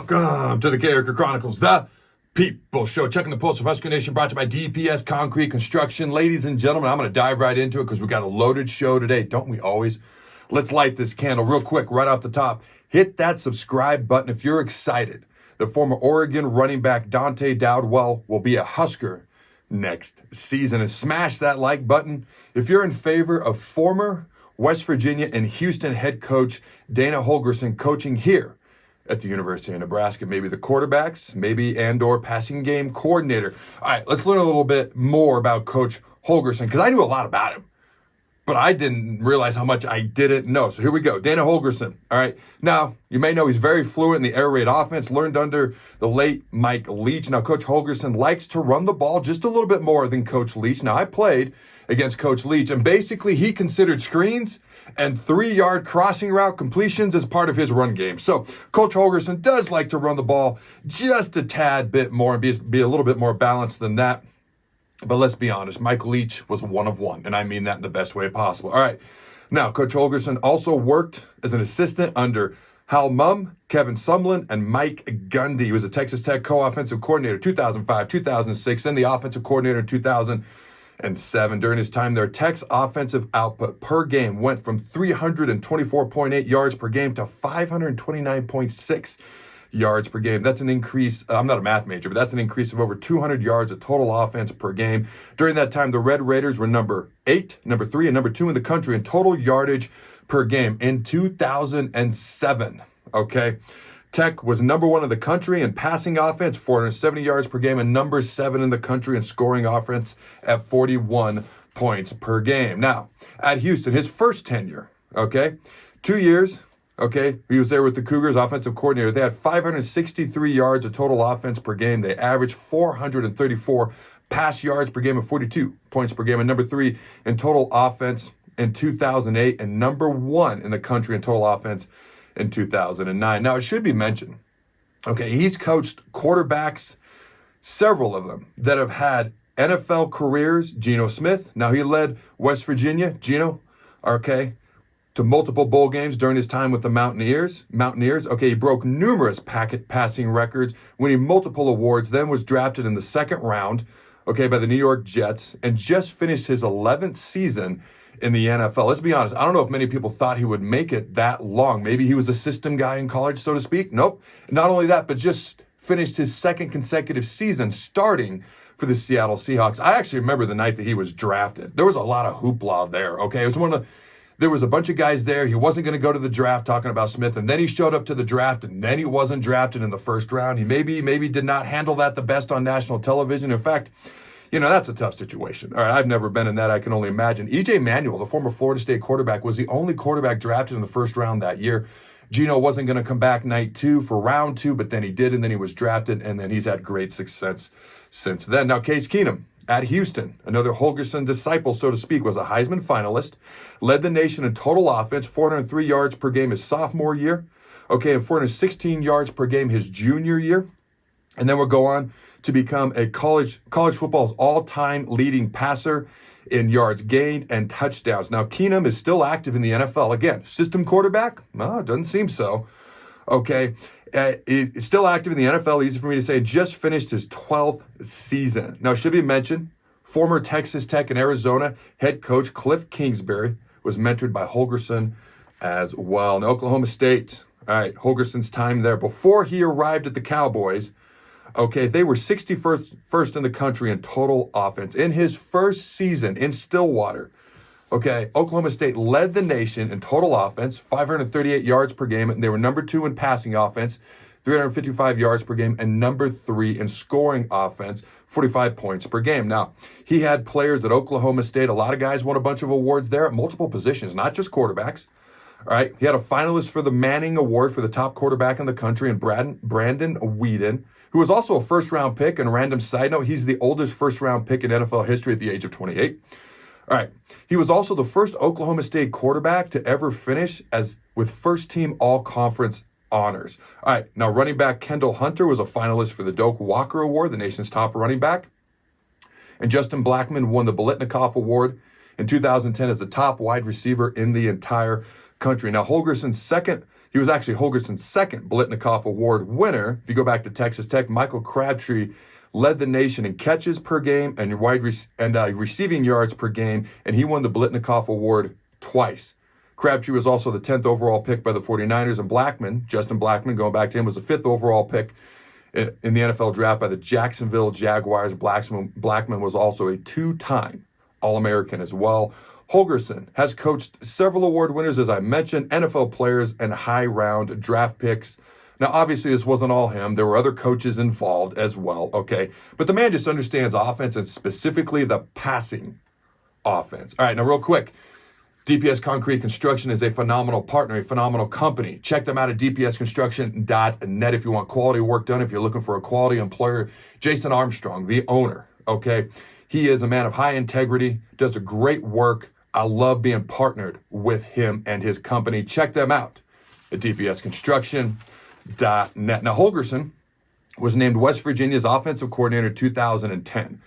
Welcome to the Carriker Chronicles, the People Show. Checking the pulse of Husker Nation, brought to you by DPS Concrete Construction. Ladies and gentlemen, I'm going to dive right into it because we got a loaded show today. Don't we always? Let's light this candle real quick right off the top. Hit that subscribe button if you're excited. The former Oregon running back Dante Dowdell will be a Husker next season. And smash that like button if you're in favor of former West Virginia and Houston head coach Dana Holgorsen coaching here at the University of Nebraska. Maybe the quarterbacks, maybe and/or passing game coordinator. All right, let's learn a little bit more about Coach Holgorsen, because I knew a lot about him, but I didn't realize how much I didn't know. So here we go. Dana Holgorsen. All right. Now, you may know he's very fluent in the air raid offense, learned under the late Mike Leach. Now, Coach Holgorsen likes to run the ball just a little bit more than Coach Leach. Now, I played against Coach Leach, and basically he considered screens and 3-yard crossing route completions as part of his run game. So Coach Holgorsen does like to run the ball just a tad bit more and be a little bit more balanced than that. But let's be honest, Mike Leach was one of one, and I mean that in the best way possible. All right, now Coach Holgorsen also worked as an assistant under Hal Mumm, Kevin Sumlin, and Mike Gundy. He was a Texas Tech co-offensive coordinator 2005, 2006, and the offensive coordinator in 2007. During his time there, Tech's offensive output per game went from 324.8 yards per game to 529.6 yards per game. That's an increase. I'm not a math major, but that's an increase of over 200 yards of total offense per game. During that time, the Red Raiders were number 8, number 3, and number 2 in the country in total yardage per game in 2007. Okay. Tech was number 1 in the country in passing offense, 470 yards per game, and number 7 in the country in scoring offense at 41 points per game. Now, at Houston, his first tenure, 2 years, he was there with the Cougars, offensive coordinator. They had 563 yards of total offense per game. They averaged 434 pass yards per game and 42 points per game, and number 3 in total offense in 2008, and number 1 in the country in total offense in 2009. Now, it should be mentioned, he's coached quarterbacks, several of them, that have had NFL careers. Geno Smith, now he led West Virginia, to multiple bowl games during his time with the Mountaineers. He broke numerous passing records, winning multiple awards, then was drafted in the second round, by the New York Jets, and just finished his 11th season in the NFL. Let's be honest, I don't know if many people thought he would make it that long. Maybe he was a system guy in college, so to speak. Nope. Not only that, but just finished his second consecutive season starting for the Seattle Seahawks. I actually remember the night that he was drafted. There was a lot of hoopla there, It was there was a bunch of guys there. He wasn't going to go to the draft, talking about Smith, and then he showed up to the draft, and then he wasn't drafted in the first round. He maybe did not handle that the best on national television. In fact, that's a tough situation. All right, I've never been in that. I can only imagine. E.J. Manuel, the former Florida State quarterback, was the only quarterback drafted in the first round that year. Geno wasn't going to come back night 2 for round 2, but then he did, and then he was drafted, and then he's had great success since then. Now, Case Keenum at Houston, another Holgorsen disciple, so to speak, was a Heisman finalist, led the nation in total offense, 403 yards per game his sophomore year, and 416 yards per game his junior year. And then we'll go on to become a college football's all-time leading passer in yards gained and touchdowns. Now, Keenum is still active in the NFL. Again, system quarterback? No, it doesn't seem so. He's still active in the NFL, easy for me to say, just finished his 12th season. Now, it should be mentioned, former Texas Tech and Arizona head coach Cliff Kingsbury was mentored by Holgorsen as well. Now, Oklahoma State, Holgorsen's time there. Before he arrived at the Cowboys, they were 61st in the country in total offense. In his first season in Stillwater, Oklahoma State led the nation in total offense, 538 yards per game, and they were number 2 in passing offense, 355 yards per game, and number 3 in scoring offense, 45 points per game. Now, he had players at Oklahoma State. A lot of guys won a bunch of awards there at multiple positions, not just quarterbacks. He had a finalist for the Manning Award for the top quarterback in the country, and Brandon Weeden, who was also a first-round pick. And a random side note, he's the oldest first-round pick in NFL history at the age of 28. He was also the first Oklahoma State quarterback to ever finish with first-team all-conference honors. Now running back Kendall Hunter was a finalist for the Doak Walker Award, the nation's top running back. And Justin Blackmon won the Biletnikoff Award in 2010 as the top wide receiver in the entire country. Now, Holgorsen's second He was actually Holgorsen's second Blitnikoff Award winner. If you go back to Texas Tech, Michael Crabtree led the nation in catches per game and receiving yards per game, and he won the Blitnikoff Award twice. Crabtree was also the 10th overall pick by the 49ers, and Justin Blackman, going back to him, was the 5th overall pick in the NFL draft by the Jacksonville Jaguars. Blackman was also a 2-time All-American as well. Holgorsen has coached several award winners, as I mentioned, NFL players, and high-round draft picks. Now, obviously, this wasn't all him. There were other coaches involved as well, okay? But the man just understands offense, and specifically the passing offense. All right, now real quick. DPS Concrete Construction is a phenomenal partner, a phenomenal company. Check them out at dpsconstruction.net if you want quality work done, if you're looking for a quality employer. Jason Armstrong, the owner, okay? He is a man of high integrity, does a great work. I love being partnered with him and his company. Check them out at dpsconstruction.net. Now, Holgorsen was named West Virginia's offensive coordinator in 2010.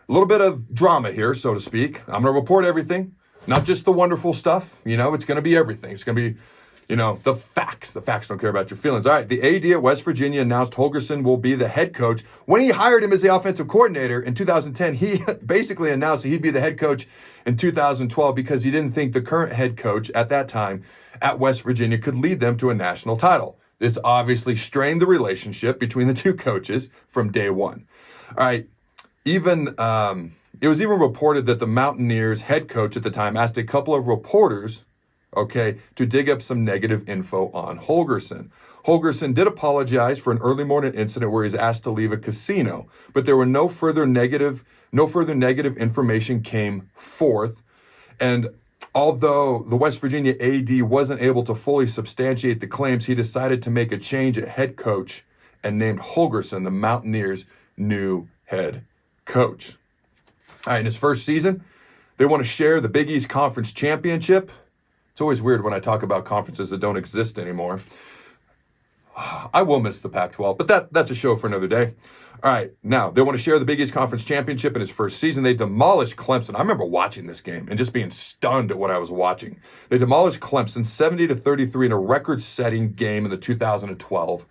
A little bit of drama here, so to speak. I'm going to report everything. Not just the wonderful stuff, it's going to be everything. It's going to be, the facts. The facts don't care about your feelings. All right, the AD at West Virginia announced Holgorsen will be the head coach. When he hired him as the offensive coordinator in 2010, he basically announced that he'd be the head coach in 2012 because he didn't think the current head coach at that time at West Virginia could lead them to a national title. This obviously strained the relationship between the two coaches from day one. All right, it was even reported that the Mountaineers head coach at the time asked a couple of reporters, to dig up some negative info on Holgorsen. Holgorsen did apologize for an early morning incident where he's asked to leave a casino, but there were no further negative information came forth. And although the West Virginia AD wasn't able to fully substantiate the claims, he decided to make a change at head coach and named Holgorsen the Mountaineers' new head coach. All right, in his first season, they want to share the Big East Conference Championship. It's always weird when I talk about conferences that don't exist anymore. I will miss the Pac-12, but that's a show for another day. All right, now, they want to share the Big East Conference Championship in his first season. They demolished Clemson. I remember watching this game and just being stunned at what I was watching. They demolished Clemson 70-33 in a record-setting game in the 2012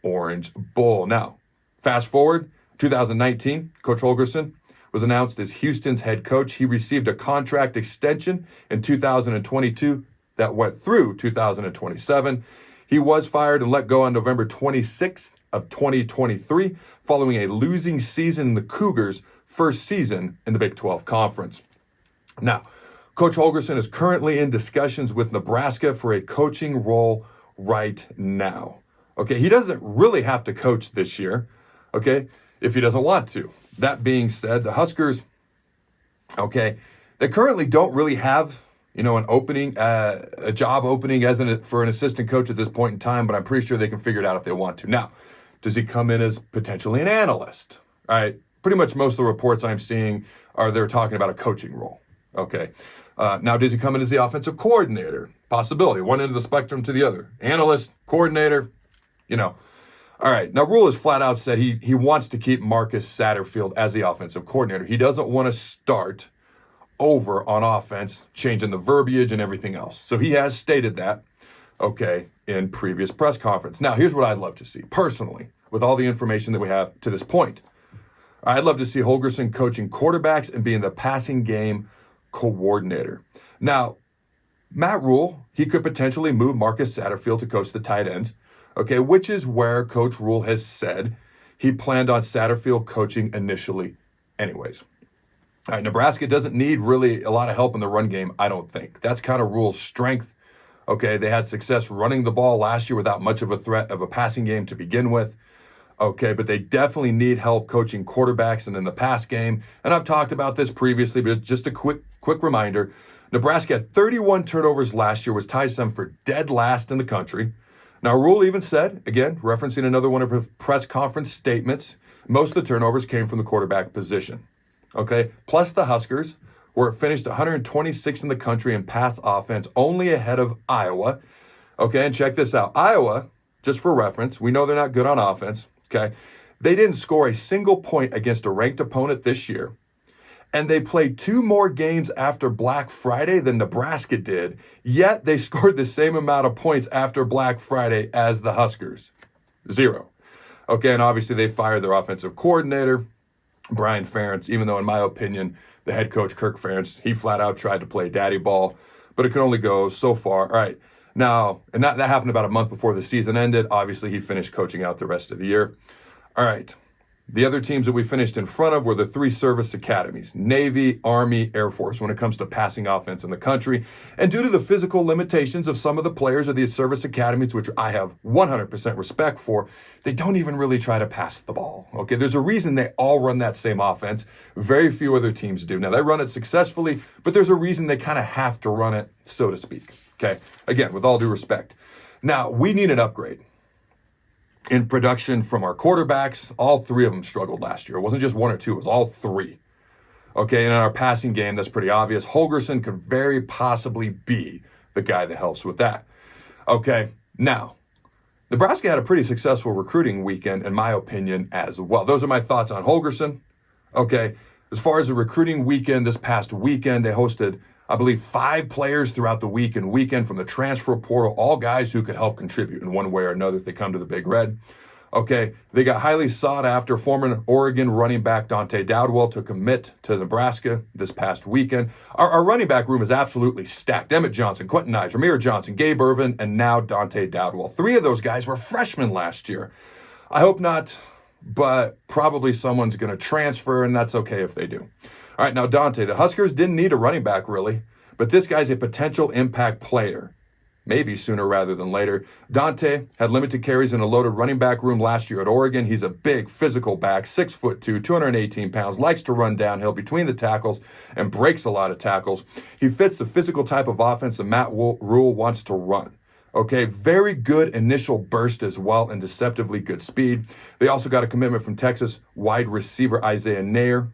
Orange Bowl. Now, fast forward, 2019, Coach Holgorsen was announced as Houston's head coach. He received a contract extension in 2022 that went through 2027. He was fired and let go on November 26th of 2023 following a losing season in the Cougars' first season in the Big 12 Conference. Now, Coach Holgorsen is currently in discussions with Nebraska for a coaching role right now. Okay, he doesn't really have to coach this year, if he doesn't want to. That being said, the Huskers, they currently don't really have, an opening, a job opening for an assistant coach at this point in time, but I'm pretty sure they can figure it out if they want to. Now, does he come in as potentially an analyst? All right, pretty much most of the reports I'm seeing they're talking about a coaching role. Now, does he come in as the offensive coordinator? Possibility, one end of the spectrum to the other. Analyst, coordinator, All right, now Rhule has flat out said he wants to keep Marcus Satterfield as the offensive coordinator. He doesn't want to start over on offense, changing the verbiage and everything else. So he has stated that, in previous press conference. Now, here's what I'd love to see, personally, with all the information that we have to this point. I'd love to see Holgorsen coaching quarterbacks and being the passing game coordinator. Now, Matt Rhule, he could potentially move Marcus Satterfield to coach the tight ends, which is where Coach Rhule has said he planned on Satterfield coaching initially anyways. All right, Nebraska doesn't need really a lot of help in the run game, I don't think. That's kind of Rhule's strength. They had success running the ball last year without much of a threat of a passing game to begin with. But they definitely need help coaching quarterbacks and in the pass game. And I've talked about this previously, but just a quick reminder. Nebraska had 31 turnovers last year, was tied some for dead last in the country. Now, Rhule even said, again, referencing another one of his press conference statements, most of the turnovers came from the quarterback position. Plus the Huskers, where it finished 126 in the country in pass offense, only ahead of Iowa. And check this out. Iowa, just for reference, we know they're not good on offense. They didn't score a single point against a ranked opponent this year. And they played 2 more games after Black Friday than Nebraska did, yet they scored the same amount of points after Black Friday as the Huskers. 0. Okay, and obviously they fired their offensive coordinator, Brian Ferentz, even though in my opinion, the head coach, Kirk Ferentz, he flat out tried to play daddy ball, but it could only go so far. All right, now, and that happened about a month before the season ended. Obviously, he finished coaching out the rest of the year. All right. The other teams that we finished in front of were the 3 service academies, Navy, Army, Air Force, when it comes to passing offense in the country. And due to the physical limitations of some of the players of these service academies, which I have 100% respect for, they don't even really try to pass the ball. Okay, there's a reason they all run that same offense. Very few other teams do. Now, they run it successfully, but there's a reason they kind of have to run it, so to speak. Okay, again, with all due respect. Now, we need an upgrade in production from our quarterbacks. All 3 of them struggled last year. It wasn't just 1 or 2, it was all 3. Okay, and in our passing game, that's pretty obvious. Holgorsen could very possibly be the guy that helps with that. Okay, now, Nebraska had a pretty successful recruiting weekend, in my opinion, as well. Those are my thoughts on Holgorsen. Okay, as far as the recruiting weekend, this past weekend, they hosted, I believe, 5 players throughout the week and weekend from the transfer portal, all guys who could help contribute in one way or another if they come to the Big Red. Okay, they got highly sought after former Oregon running back Dante Dowdell to commit to Nebraska this past weekend. Our running back room is absolutely stacked. Emmett Johnson, Quentin Knives, Ramir Johnson, Gabe Irvin, and now Dante Dowdell. 3 of those guys were freshmen last year. I hope not, but probably someone's going to transfer, and that's okay if they do. All right, now Dante, the Huskers didn't need a running back really, but this guy's a potential impact player. Maybe sooner rather than later. Dante had limited carries in a loaded running back room last year at Oregon. He's a big physical back, 6'2", 218 pounds, likes to run downhill between the tackles and breaks a lot of tackles. He fits the physical type of offense that Matt Rhule wants to run. Okay, very good initial burst as well and deceptively good speed. They also got a commitment from Texas wide receiver Isaiah Nair.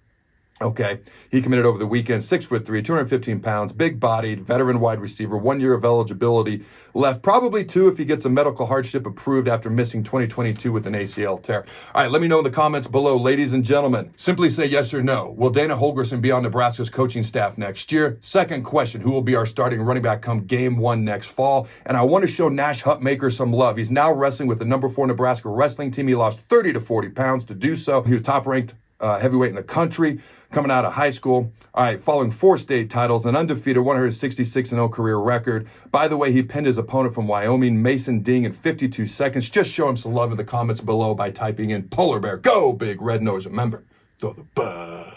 Okay, he committed over the weekend, 6'3", 215 pounds, big-bodied, veteran wide receiver, 1 year of eligibility left, probably 2 if he gets a medical hardship approved after missing 2022 with an ACL tear. All right, let me know in the comments below, ladies and gentlemen. Simply say yes or no. Will Dana Holgorsen be on Nebraska's coaching staff next year? Second question, who will be our starting running back come game 1 next fall? And I want to show Nash Hutmacher some love. He's now wrestling with the number 4 Nebraska wrestling team. He lost 30 to 40 pounds to do so. He was top-ranked heavyweight in the country coming out of high school. All right, following 4 state titles, an undefeated 166-0 career record. By the way, he pinned his opponent from Wyoming, Mason Ding, in 52 seconds. Just show him some love in the comments below by typing in Polar Bear. Go, Big Red Nose. Remember, throw the bug.